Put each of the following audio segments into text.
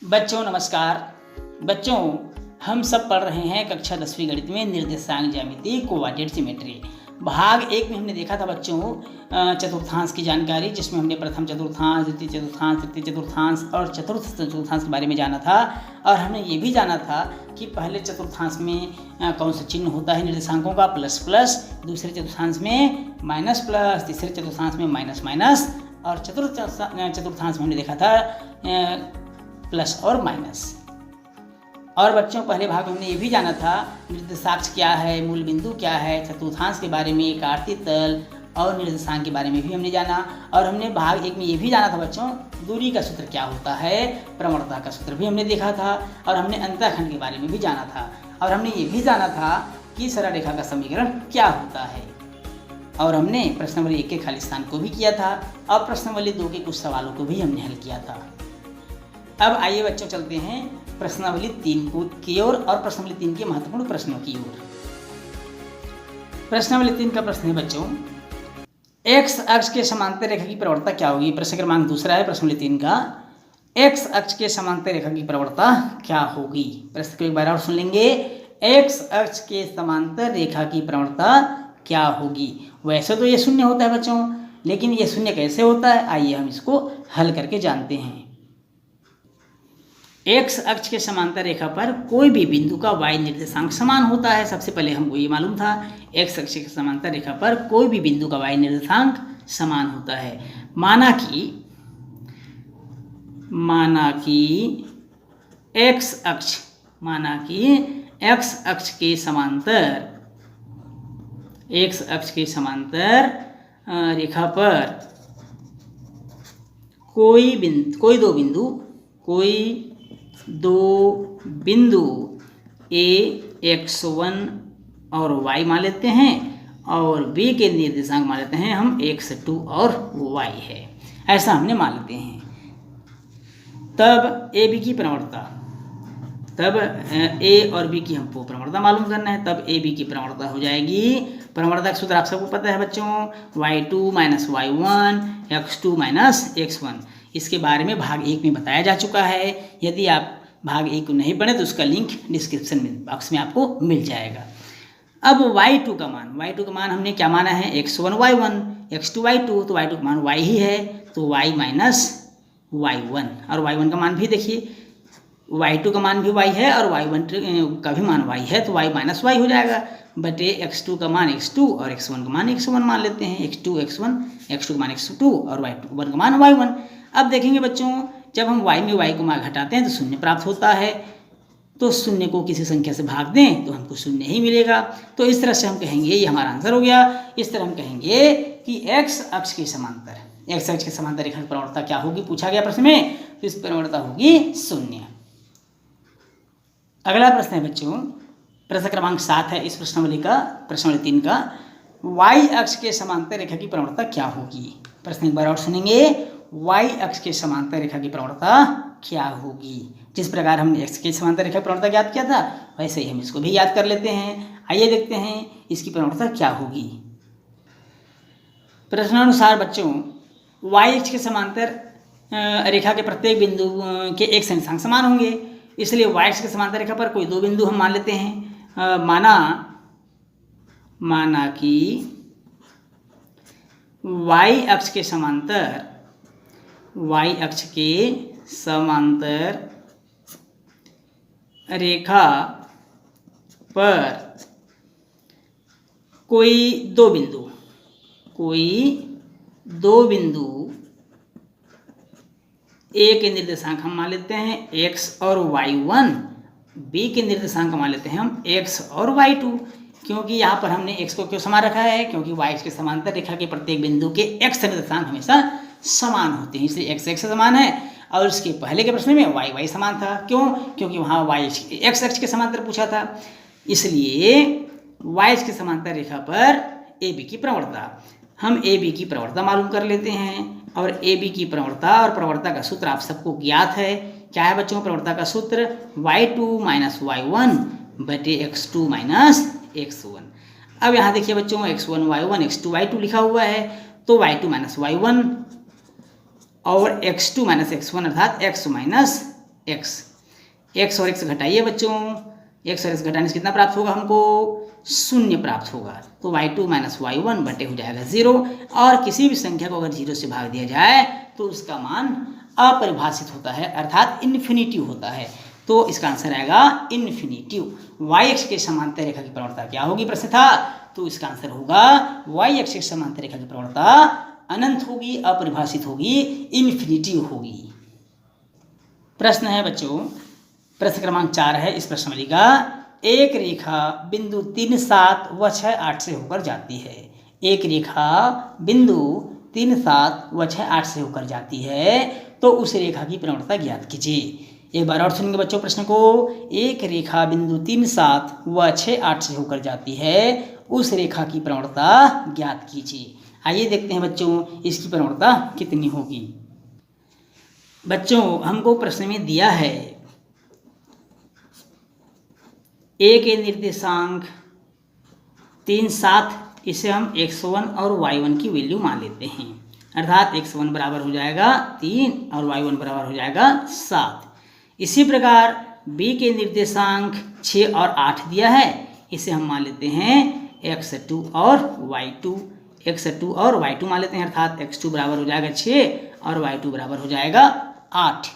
बच्चों नमस्कार। बच्चों हम सब पढ़ रहे हैं कक्षा 10वीं गणित में निर्देशांक ज्यामिति कोऑर्डिनेट सिमेट्री। भाग 1 में हमने देखा था बच्चों चतुर्थांश की जानकारी, जिसमें हमने प्रथम चतुर्थांश, द्वितीय चतुर्थांश, तृतीय चतुर्थांश और चतुर्थ चतुर्थांश के बारे में जाना था। और हमने ये भी जाना था कि पहले चतुर्थांश में कौन सा चिन्ह होता है निर्देशांकों का, प्लस प्लस, दूसरे चतुर्थांश में माइनस प्लस, तीसरे चतुर्थांश में माइनस माइनस, और चतुर्थ चतुर्थांश में हमने देखा था प्लस और माइनस। और बच्चों पहले भाग में हमने ये भी जाना था निर्देशांक क्या है, मूल बिंदु क्या है, चतुर्थांश के बारे में, कार्तीय तल और निर्देशांक के बारे में भी हमने जाना। और हमने भाग 1 में ये भी जाना था बच्चों दूरी का सूत्र क्या होता है, प्रवणता का सूत्र भी हमने देखा था। और हमने अंतःखंड के बारे में भी जाना था। और हमने ये भी जाना था कि सरल रेखा का समीकरण क्या होता है। और हमने प्रश्नावली 1 के खाली स्थान को भी किया था और प्रश्नावली 2 के कुछ सवालों को भी हमने हल किया था। अब आइए बच्चों चलते हैं प्रश्नावली 3 की ओर और प्रश्नावली 3 के महत्वपूर्ण प्रश्नों की ओर। प्रश्नावली 3 का प्रश्न है बच्चों, एक्स अक्ष के समांतर रेखा की प्रवणता क्या होगी। प्रश्न क्रमांक 2 है प्रश्नावली 3 का, एक्स अक्ष के समांतर रेखा की प्रवणता क्या होगी। प्रश्न को एक बार और सुन लेंगे, एक्स अक्ष के समांतर रेखा की प्रवणता क्या होगी। वैसे तो ये शून्य होता है बच्चों, लेकिन ये शून्य कैसे होता है, आइए हम इसको हल करके जानते हैं। एक्स अक्ष के समांतर रेखा पर कोई भी बिंदु का y निर्देशांक समान होता है। सबसे पहले हमको ये मालूम था एक्स अक्ष के समांतर रेखा पर कोई भी बिंदु का y निर्देशांक समान होता है। माना कि एक्स अक्ष के समांतर रेखा पर कोई दो बिंदु ए x1 और y मान लेते हैं और b के निर्देशांक मान लेते हैं हम x2 और y है, ऐसा हमने मान लेते हैं। तब ए बी की प्रवणता, तब a और b की हमको प्रवणता मालूम करना है। तब a b की प्रवणता हो जाएगी, प्रवणता का सूत्र आप सबको पता है बच्चों, y2 minus y1 x2 minus x1। इसके बारे में भाग 1 में बताया जा चुका है। यदि आप भाग 1 को नहीं पढ़े तो उसका लिंक डिस्क्रिप्शन में बॉक्स में आपको मिल जाएगा। अब y2 का मान हमने क्या माना है, x1 y1 x2 y2, तो y2 का मान y ही है, तो y माइनस y1। और y1 का मान भी देखिए, y2 का मान भी y है और y1 का भी मान y है, तो y माइनस y हो जाएगा बटे x2 का मान x2 और x1 का मान x1 मान लेते हैं। x2 का मान x2 और y1 का मान y1। अब देखेंगे बच्चों, जब हम y में y को मान घटाते हैं तो शून्य प्राप्त होता है। तो शून्य को किसी संख्या से भाग दें तो हमको शून्य ही मिलेगा। तो इस तरह से हम कहेंगे, ये हमारा आंसर हो गया। इस तरह हम कहेंगे कि एक्स अक्ष के समांतर रेखा की प्रवणता क्या होगी, पूछा गया प्रश्न में, तो इस प्रवणता होगी शून्य। अगला प्रश्न है बच्चों, प्रश्न क्रमांक 7 है इस प्रश्नावली 3 का, y अक्ष के समांतर रेखा की प्रवणता क्या होगी। प्रश्न एक बार और सुनेंगे, y अक्ष के समांतर रेखा की प्रवणता क्या होगी। जिस प्रकार हमने x के समांतर रेखा की प्रवणता ज्ञात किया था वैसे ही हम इसको भी याद कर लेते हैं। आइए देखते हैं इसकी प्रवणता क्या होगी। प्रश्नानुसार बच्चों y अक्ष के समांतर रेखा के प्रत्येक बिंदु के एक निर्देशांक समान होंगे, इसलिए y अक्ष के समांतर रेखा पर कोई दो बिंदु हम मान लेते हैं। माना कि y अक्ष के समांतर रेखा पर कोई दो बिंदु ए के निर्देशांक हम मान लेते हैं x और y1, b के निर्देशांक मान लेते हैं हम x और y2। क्योंकि यहाँ पर हमने x को क्यों समान रखा है, क्योंकि y के समांतर रेखा के प्रत्येक बिंदु के x निर्देशांक हमेशा समान होते हैं, इसलिए x से समान है। और इसके पहले के प्रश्न में y समान था, क्यों, क्योंकि वहाँ x अक्ष के समांतर पूछा था, इसलिए y के समांतर रेखा पर AB की प्रवणता, हम AB की प्रवणता मालूम कर लेते हैं। और AB की प्रवणता और प्रवणता का सूत्र आप सबको ज्ञात है। क्या है बच्चों प्रवणता का सूत्र, y2 माइनस y1 बटे x2 माइनस x1। अब यहाँ देखिए बच्चों x1 y1 x2 y2 लिखा हुआ है, तो y2 माइनस y1 और x2 माइनस x1 अर्थात x माइनस x और x घटाइए बच्चों, x और x घटाने से कितना प्राप्त होगा हमको, 0 प्राप्त होगा। तो y2 माइनस y1 बटे हो जाएगा 0। और किसी भी संख्या को अगर 0 से भाग दिया जाए तो उसका मान अपरिभाषित होता है, अर्थात इन्फिनिटिव होता है। तो इसका आंसर आएगा इन्फिनिटिव। y अक्ष के समांतर रेखा की प्रवणता क्या होगी प्रश्न था, तो इसका आंसर होगा y अक्ष के समांतर रेखा की प्रवणता अनंत होगी, अपरिभाषित होगी, इन्फिनिटिव होगी। प्रश्न है बच्चों, प्रश्न क्रमांक 4 है इस प्रश्नावली का, एक रेखा बिंदु 3, 7 व 6, 8 से होकर जाती है। एक रेखा बिंदु 3, 7 व 6, 8 से होकर जाती है, तो उस रेखा की प्रवणता ज्ञात कीजिए। एक बार और सुनेंगे बच्चों प्रश्न को, एक रेखा बिंदु 3, 7 व 6, 8 से होकर जाती है, उस रेखा की प्रवणता ज्ञात कीजिए। आइए देखते हैं बच्चों इसकी प्रवणता कितनी होगी। बच्चों हमको प्रश्न में दिया है ए के निर्देशांक 3, 7, इसे हम x1 और y1 की वैल्यू मान लेते हैं, अर्थात x1 बराबर हो जाएगा 3 और y1 बराबर हो जाएगा 7। इसी प्रकार b के निर्देशांक 6 और 8 दिया है, इसे हम मान लेते हैं x2 और y2, x2 और y2 मान लेते हैं, अर्थात x2 बराबर हो जाएगा 6 और y2 बराबर हो जाएगा 8।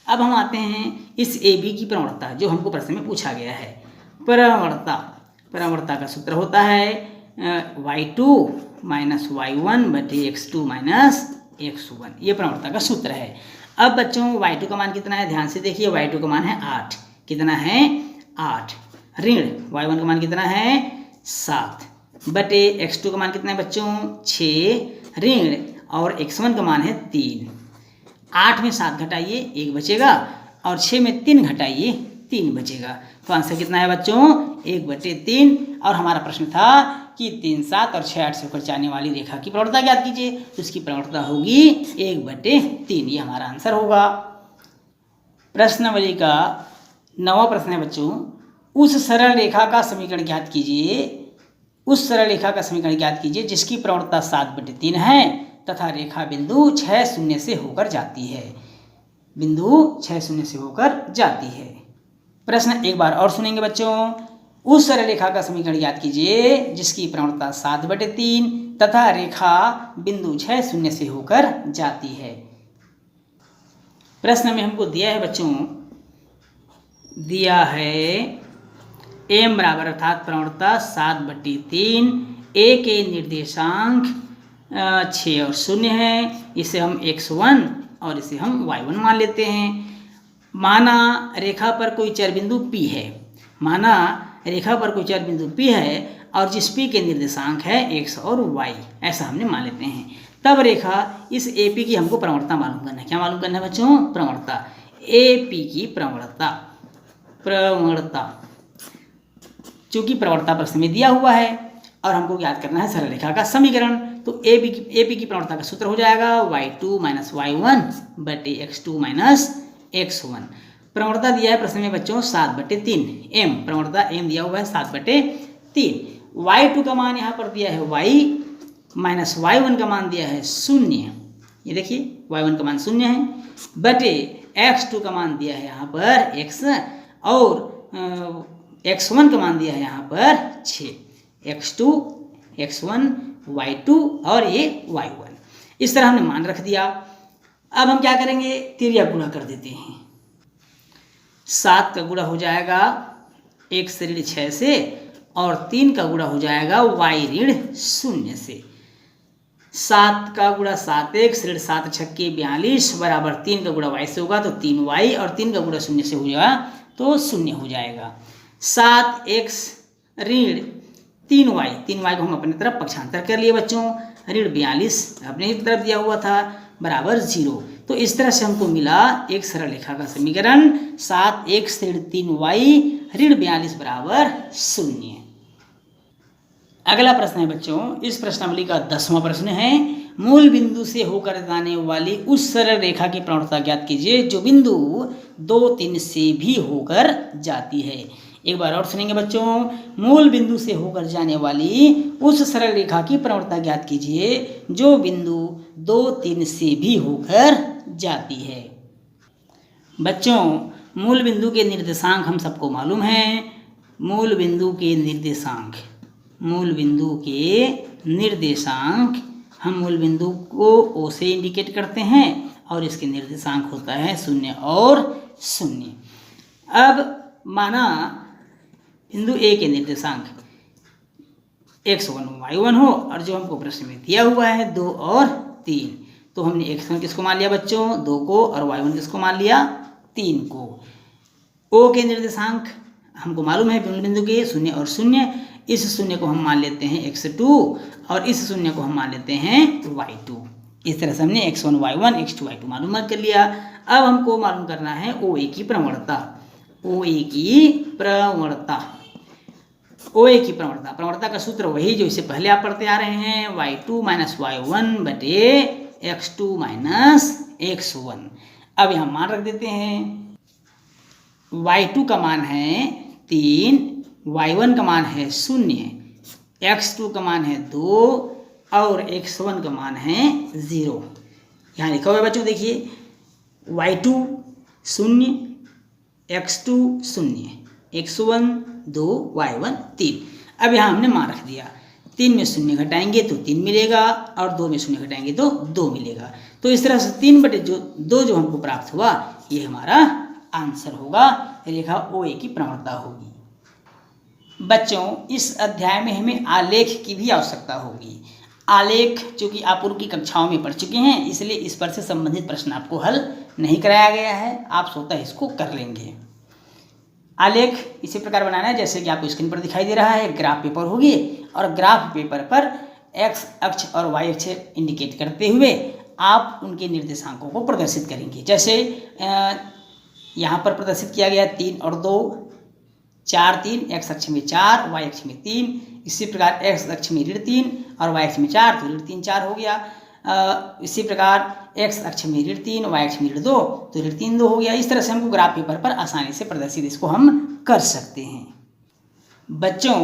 अब हम आते हैं इस AB की प्रवणता जो हमको प्रश्न में पूछा गया है। प्रवणता का सूत्र होता है y2 माइनस y1 बटे x2 माइनस x1, ये प्रवणता का सूत्र है। अब बच्चों y2 का मान कितना है, ध्यान से देखिए, y2 का मान है 8, कितना है 8, ऋण y1 का मान कितना है 7 बटे x2 का मान कितना है बच्चों 6, ऋण और x1 का मान है 3। 8 में 7 घटाइए 1 बचेगा और 6 में 3 घटाइए 3 बचेगा। तो आंसर कितना है बच्चों 1/3। और हमारा प्रश्न था कि 3, 7 और 6, 8 से होकर जाने वाली रेखा की प्रवणता ज्ञात कीजिए, तो इसकी प्रवणता होगी 1/3, ये हमारा आंसर होगा। प्रश्नावली का 9वां प्रश्न है बच्चों, उस सरल रेखा का समीकरण ज्ञात कीजिए, उस सरल रेखा का समीकरण ज्ञात कीजिए जिसकी प्रवणता 7/3 है तथा रेखा बिंदु 6, 0 से होकर जाती है, बिंदु 6, 0 से होकर जाती है। प्रश्न एक बार और सुनेंगे बच्चों, उस सरल रेखा का समीकरण ज्ञात कीजिए जिसकी प्रवणता 7/3 तथा रेखा बिंदु 6, 0 से होकर जाती है। प्रश्न में हमको दिया है बच्चों, दिया है m बराबर अर्थात प्रवणता 7/3, a के निर्देशांक 6 और 0 है, इसे हम x1 और इसे हम y1 मान लेते हैं। माना रेखा पर कोई चर बिंदु p है, माना रेखा पर कोई चर बिंदु p है और जिस p के निर्देशांक है x और y, ऐसा हमने मान लेते हैं। तब रेखा इस AP की हमको प्रवणता मालूम करना है। क्या मालूम करना है बच्चों, प्रवणता, AP की प्रवणता चूंकि प्रवणता प्रश्न में दिया हुआ है और हमको याद करना है सरल रेखा का समीकरण, तो AP की प्रवणता का सूत्र हो जाएगा y2 माइनस y1 बटे x2 माइनस x1। प्रवणता दिया है प्रश्न में बच्चों 7/3, m प्रवणता m दिया हुआ है 7/3। y2 का मान यहाँ पर दिया है y माइनस y1 का मान दिया है 0, ये देखिए y1 का मान 0 है, बटे x2 का मान दिया है यहाँ पर x और x1 का मान दिया है यहाँ पर 6, x2, x1, y2 और ये y1। इस तरह हमने मान रख दिया। अब हम क्या करेंगे, तिर्या गुणा कर देते हैं। 7 का गुणा हो जाएगा x ऋण 6 से और 3 का गुणा हो जाएगा y ऋण 0 से। 7 का गुणा 7x ऋण 7 छक्के 42 बराबर 3 का गुणा y से होगा तो 3y और 3 का गुणा 0 से हो जाएगा तो 0 हो जाएगा। 7x ऋण 3y को हम अपनी तरफ पक्षांतर कर लिए बच्चों, ऋण 42 अपने ही तरफ दिया हुआ था बराबर 0। तो इस तरह से हमको मिला एक सरल रेखा का समीकरण 7x ऋण 3y ऋण 42 बराबर 0। अगला प्रश्न है बच्चों, इस प्रश्नावली का 10वां प्रश्न है, मूल बिंदु से होकर जाने वाली उस सरल रेखा की प्रवणता ज्ञात कीजिए जो बिंदु 2, 3 से भी होकर जाती है। एक बार और सुनेंगे बच्चों, मूल बिंदु से होकर जाने वाली उस सरल रेखा की प्रवणता ज्ञात कीजिए जो बिंदु 2, 3 से भी होकर जाती है। बच्चों मूल बिंदु के निर्देशांक हम सबको मालूम है। मूल बिंदु के निर्देशांक, मूल बिंदु के निर्देशांक हम मूल बिंदु को O से इंडिकेट करते हैं और इसके निर्देशांक होता है 0 और 0। अब माना बिंदु A के निर्देशांक x1 y1 हो और जो हमको प्रश्न में दिया हुआ है 2 और 3, तो हमने x1 किसको मान लिया बच्चों 2 को, और y1 किसको मान लिया 3 को। O के निर्देशांक हमको मालूम है मूल बिंदु के 0 और 0, इस 0 को हम मान लेते हैं x2 और इस 0 को हम मान लेते हैं y2। इस तरह से हमने x1 y1 x2 y2 मालूम कर लिया। अब हमको मालूम करना है OA की प्रवणता, OA की प्रवणता, OA की प्रवणता। प्रवणता का सूत्र वही जो इससे पहले आप पढ़ते आ रहे हैं, y2 माइनस y1 बटे x2 माइनस x1। अब यहाँ मान रख देते हैं, y2 का मान है 3, y1 का मान है 0, x2 का मान है 2 और x1 का मान है 0। यहाँ लिखा हुआ है बच्चों, देखिए y2 0, x2 0, x1 2, y1 3। अब यहाँ हमने मान रख दिया, 3 में 0 घटाएंगे तो 3 मिलेगा और 2 में 0 घटाएंगे तो 2 मिलेगा। तो इस तरह से 3 बटे 2 जो हमको प्राप्त हुआ ये हमारा आंसर होगा, रेखा OA की प्रवणता होगी। बच्चों इस अध्याय में हमें आलेख की भी आवश्यकता होगी। आलेख चूँकि आप पूर्व की कक्षाओं में पढ़ चुके हैं इसलिए इस पर से संबंधित प्रश्न आपको हल नहीं कराया गया है, आप स्वतः इसको कर लेंगे। आलेख इसी प्रकार बनाना है जैसे कि आपको स्क्रीन पर दिखाई दे रहा है, ग्राफ पेपर होगी और ग्राफ पेपर पर x अक्ष और y अक्ष इंडिकेट करते हुए आप उनके निर्देशांकों को प्रदर्शित करेंगे। जैसे यहाँ पर प्रदर्शित किया गया 3 और 2, 4 3, x अक्ष में 4 y अक्ष में 3, इसी प्रकार x अक्ष में ऋण 3 और y अक्ष में 4 तो ऋण 3 4 हो गया। इसी प्रकार x अक्ष में ऋण 3 y अक्ष में ऋण 2 तो ऋण 3 2 हो गया। इस तरह से हमको ग्राफ पेपर पर आसानी से प्रदर्शित इसको हम कर सकते हैं। बच्चों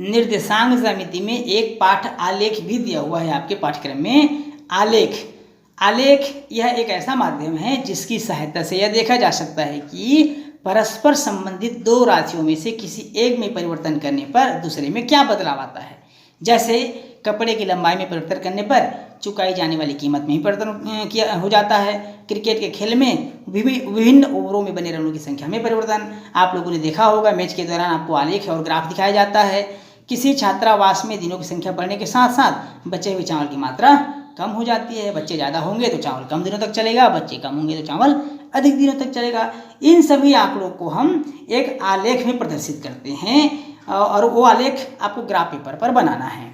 निर्देशांक ज्यामिति में एक पाठ आलेख भी दिया हुआ है आपके पाठ्यक्रम में। आलेख यह एक ऐसा माध्यम है जिसकी सहायता से यह देखा जा सकता है कि परस्पर संबंधित दो राशियों में से किसी एक में परिवर्तन करने पर दूसरे में क्या बदलाव आता है। जैसे कपड़े की लंबाई में परिवर्तन करने पर चुकाई जाने वाली कीमत में ही परिवर्तन किया हो जाता है। क्रिकेट के खेल में विभिन्न ओवरों में बने रनों की संख्या में परिवर्तन। आप लोगों ने देखा होगा मैच के दौरान आपको आलेख और ग्राफ दिखाया जाता है। किसी छात्रावास में दिनों की संख्या बढ़ने के साथ साथ बचे हुए चावल की मात्रा कम हो जाती है। बच्चे ज़्यादा होंगे तो चावल कम दिनों तक चलेगा, बच्चे कम होंगे तो चावल अधिक दिनों तक चलेगा। इन सभी आंकड़ों को हम एक आलेख में प्रदर्शित करते हैं और वो आलेख आपको ग्राफ पेपर पर बनाना है।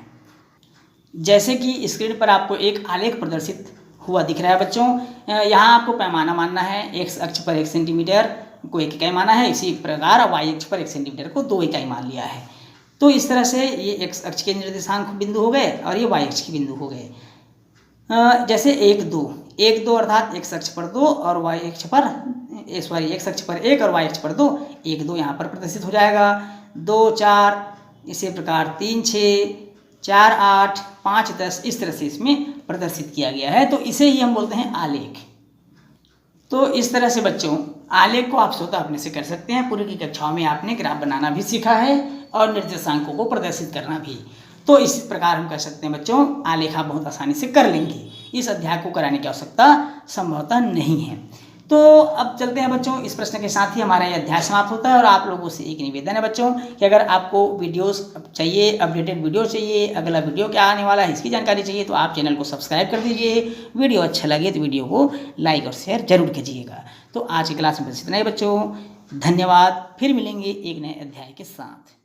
जैसे कि स्क्रीन पर आपको एक आलेख प्रदर्शित हुआ दिख रहा है बच्चों। यहाँ आपको पैमाना मानना है। x अक्ष पर 1 सेंटीमीटर को 1 इकाई माना है, इसी प्रकार y अक्ष पर 1 सेंटीमीटर को 2 इकाई मान लिया है। तो इस तरह से ये x अक्ष के निर्देशांक बिंदु हो गए और ये y अक्ष के बिंदु हो गए। जैसे 1 2 अर्थात x अक्ष पर 2 और y अक्ष पर x अक्ष पर 1 और y अक्ष पर 2, 1 2 यहाँ पर प्रदर्शित हो जाएगा। 2 4 इसी प्रकार 3 6 4 8 5 10 इस तरह से इसमें प्रदर्शित किया गया है। तो इसे ही हम बोलते हैं आलेख। तो इस तरह से बच्चों आलेख को आप स्वतः अपने से कर सकते हैं। पूर्व की कक्षाओं में आपने ग्राफ बनाना भी सीखा है और निर्देशांकों को प्रदर्शित करना भी। तो इस प्रकार हम कर सकते हैं बच्चों, आलेख आप बहुत आसानी से कर लेंगे। इस अध्याय को कराने की आवश्यकता संभवतः नहीं है। तो अब चलते हैं बच्चों, इस प्रश्न के साथ ही हमारा यह अध्याय समाप्त होता है। और आप लोगों से एक निवेदन है बच्चों कि अगर आपको वीडियोस चाहिए, अपडेटेड वीडियो चाहिए, अगला वीडियो क्या आने वाला है इसकी जानकारी चाहिए तो आप चैनल को सब्सक्राइब कर दीजिए। वीडियो अच्छा लगे तो वीडियो को लाइक और शेयर जरूर कीजिएगा। तो आज की क्लास में बस इतना ही बच्चों, धन्यवाद। फिर मिलेंगे एक नए अध्याय के साथ।